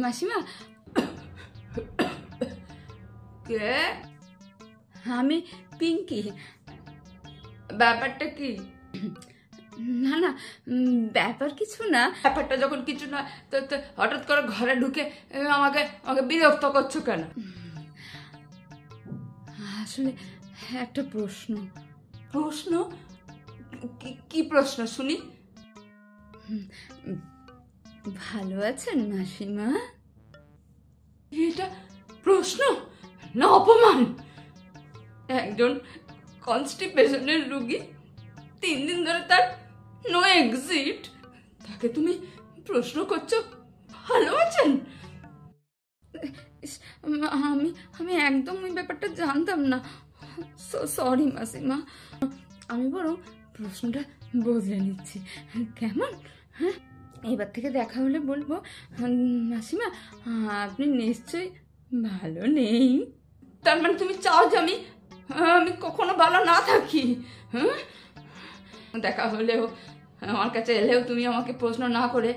মাসিমা, কে? আমি পিঙ্কি। ব্যাপারটা কি? না না, ব্যাপার কিছু না। ব্যাপারটা যখন কিছু না তো হঠাৎ করে ঘরে ঢুকে আমাকে আমাকে বিরক্ত করছো কেন? আসলে একটা প্রশ্ন। প্রশ্ন? কি প্রশ্ন শুনি? ভালো আছেন মাসিমা? এটা প্রশ্ন না অপমান? একজন কনস্টিপেশনের রোগী, 3 দিন ধরে তার নো এক্সিট, তাকে তুমি প্রশ্ন করছো ভালো আছেন? আমি আমি একদম ওই ব্যাপারটা জানতাম না। সরি মাসিমা। আমি বরং প্রশ্নটা বদলে নিচ্ছি, কেমন? হ্যাঁ, এবার থেকে দেখা হলে বলবো, মাসিমা আপনি নিশ্চয়ই ভালো নেই। তার মানে তুমি চাও যে আমি আমি কখনো ভালো না থাকি? হ্যাঁ, দেখা হলেও, আমার কাছে এলেও তুমি আমাকে প্রশ্ন না করে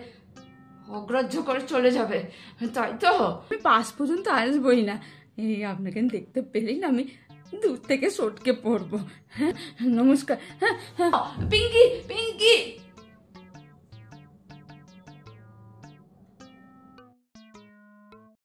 অগ্রাহ্য করে চলে যাবে, তাই তো? আমি পাশ পর্যন্ত আসবোই না। এই আপনাকে দেখতে পেলেই না আমি দূর থেকে সটকে পড়বো। হ্যাঁ, নমস্কার। হ্যাঁ হ্যাঁ, পিঙ্কি পিঙ্কি।